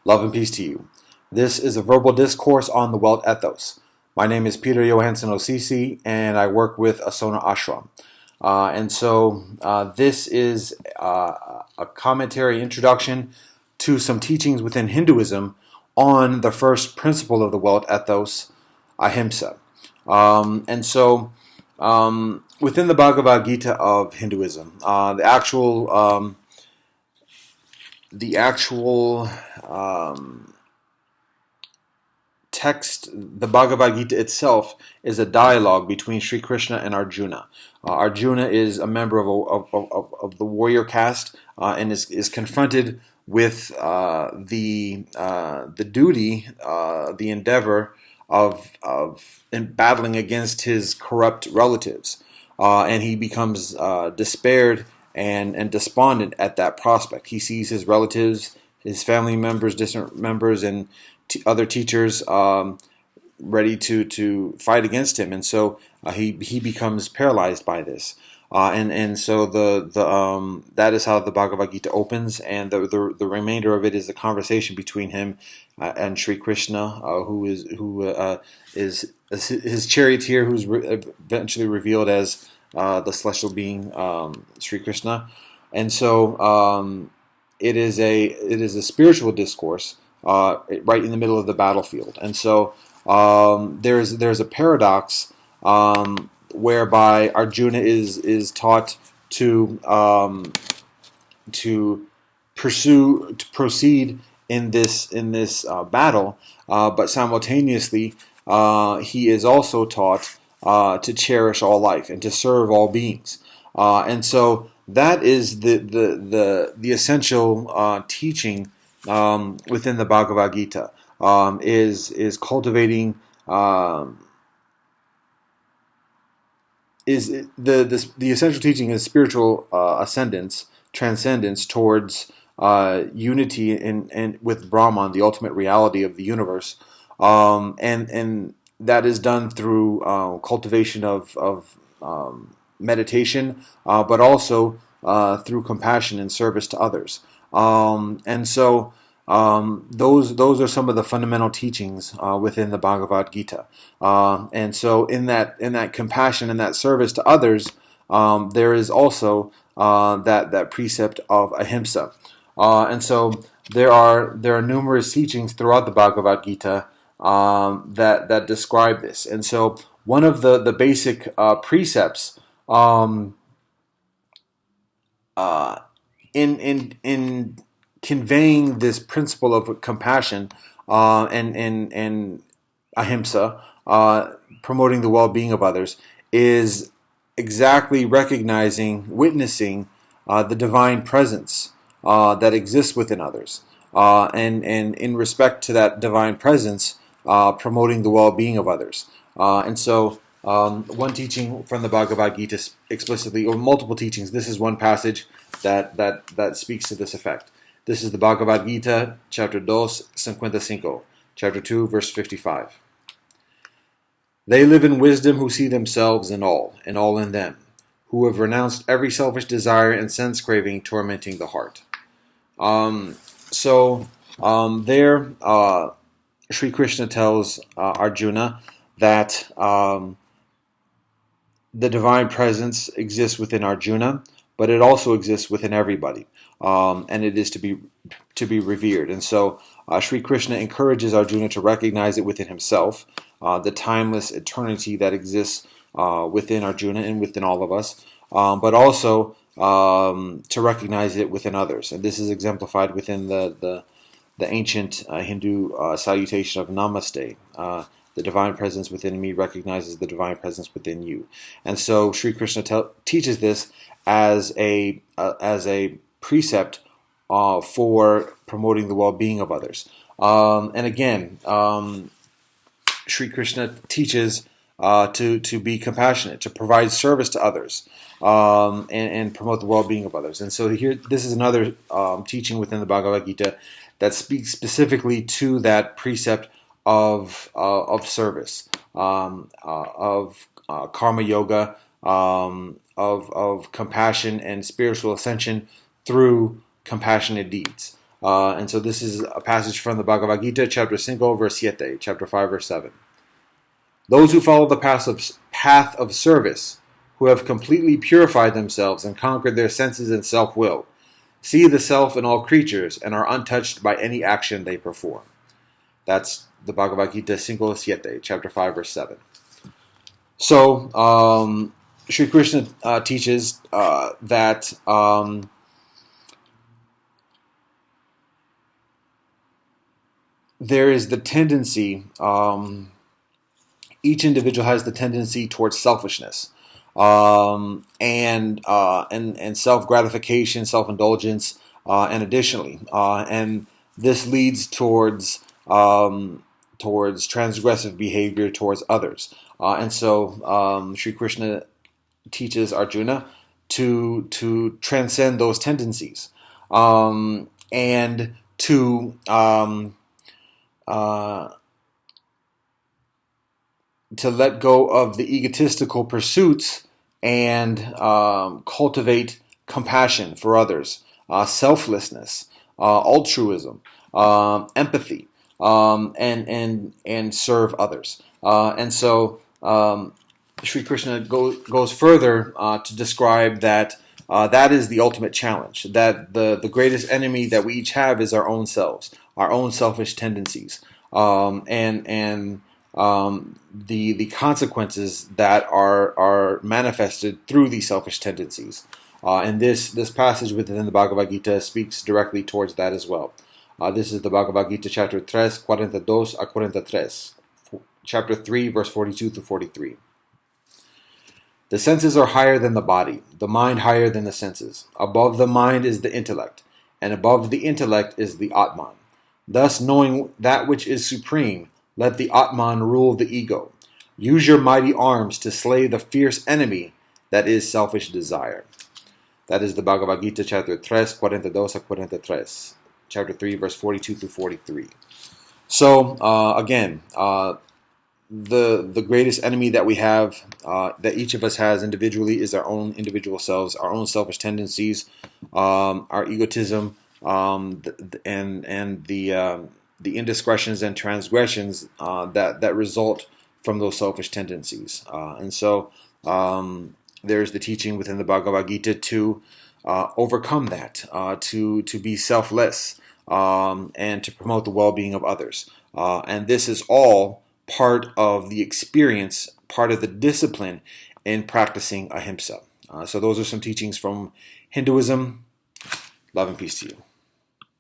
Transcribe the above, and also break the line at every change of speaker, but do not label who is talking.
Love and peace to you. This is a verbal discourse on the Welt Ethos. My name is Peter Johansson Osisi, and I work with Asona Ashram. This is a commentary introduction to some teachings within Hinduism on the first principle of the Welt Ethos, Ahimsa. Within the Bhagavad Gita of Hinduism, the actual text, the Bhagavad Gita itself, is a dialogue between Sri Krishna and Arjuna. Arjuna is a member of the warrior caste and is confronted with the duty, the endeavor of in battling against his corrupt relatives, and he becomes despaired and despondent at that prospect. He sees his relatives, his family members, distant members, and other teachers ready to fight against him, and so he becomes paralyzed by this. That is how the Bhagavad Gita opens, and the remainder of it is the conversation between him and Sri Krishna, who is his charioteer, who's eventually revealed as the celestial being Sri Krishna, and so it is a spiritual discourse right in the middle of the battlefield, and so there's a paradox whereby Arjuna is taught to proceed in this battle, but simultaneously he is also taught to cherish all life and to serve all beings, and so that is the essential teaching within the Bhagavad Gita, is cultivating. The essential teaching is spiritual ascendance, transcendence towards unity and with Brahman, the ultimate reality of the universe, and that is done through cultivation of meditation, but also through compassion and service to others. Those are some of the fundamental teachings within the Bhagavad Gita. And so in that compassion and that service to others, there is also that precept of Ahimsa. And so there are numerous teachings throughout the Bhagavad Gita that describe this. And so one of the basic precepts in conveying this principle of compassion and ahimsa, promoting the well-being of others, is exactly witnessing the divine presence that exists within others, and in respect to that divine presence, promoting the well-being of others. One teaching from the Bhagavad Gita explicitly, or multiple teachings, this is one passage that speaks to this effect. This is the Bhagavad Gita, chapter 2:55, chapter 2, verse 55. They live in wisdom who see themselves in all, and all in them, who have renounced every selfish desire and sense craving tormenting the heart. Sri Krishna tells Arjuna that the divine presence exists within Arjuna, but it also exists within everybody, and it is to be revered. And so Sri Krishna encourages Arjuna to recognize it within himself, the timeless eternity that exists within Arjuna and within all of us, but also to recognize it within others. And this is exemplified within the ancient Hindu salutation of Namaste. The divine presence within me recognizes the divine presence within you. And so Sri Krishna teaches this as a precept for promoting the well-being of others. Sri Krishna teaches to be compassionate, to provide service to others, and promote the well-being of others. And so here, this is another teaching within the Bhagavad Gita that speaks specifically to that precept of service, of karma yoga, of compassion and spiritual ascension through compassionate deeds. And so this is a passage from the Bhagavad Gita, chapter 5, verse 7, chapter 5, verse 7. Those who follow the path of service, who have completely purified themselves and conquered their senses and self-will, see the self in all creatures and are untouched by any action they perform. That's the Bhagavad Gita 5, chapter 5, verse 7. So, Sri Krishna teaches that there is the tendency, each individual has the tendency towards selfishness, and self-gratification, self-indulgence, and additionally, and this leads towards transgressive behavior towards others. And so Sri Krishna teaches Arjuna to transcend those tendencies, and to let go of the egotistical pursuits and cultivate compassion for others, selflessness, altruism, empathy, and serve others. And so Sri Krishna goes further to describe that that is the ultimate challenge, that the greatest enemy that we each have is our own selves, our own selfish tendencies, and the consequences that are manifested through these selfish tendencies. And this passage within the Bhagavad Gita speaks directly towards that as well. This is the Bhagavad Gita, chapter 3, 42 a 43, chapter 3, verse 42 to 43. The senses are higher than the body, the mind higher than the senses. Above the mind is the intellect, and above the intellect is the Atman. Thus, knowing that which is supreme, let the Atman rule the ego. Use your mighty arms to slay the fierce enemy that is selfish desire. That is the Bhagavad Gita, chapter 3, 42 a 43, chapter 3, verse 42 to 43. So, again, the greatest enemy that we have, that each of us has individually, is our own individual selves, our own selfish tendencies, our egotism, and the indiscretions and transgressions that result from those selfish tendencies. And so there's the teaching within the Bhagavad Gita to overcome that, to be selfless, and to promote the well-being of others. And this is all part of the experience, part of the discipline in practicing Ahimsa. So those are some teachings from Hinduism. Love and peace to you.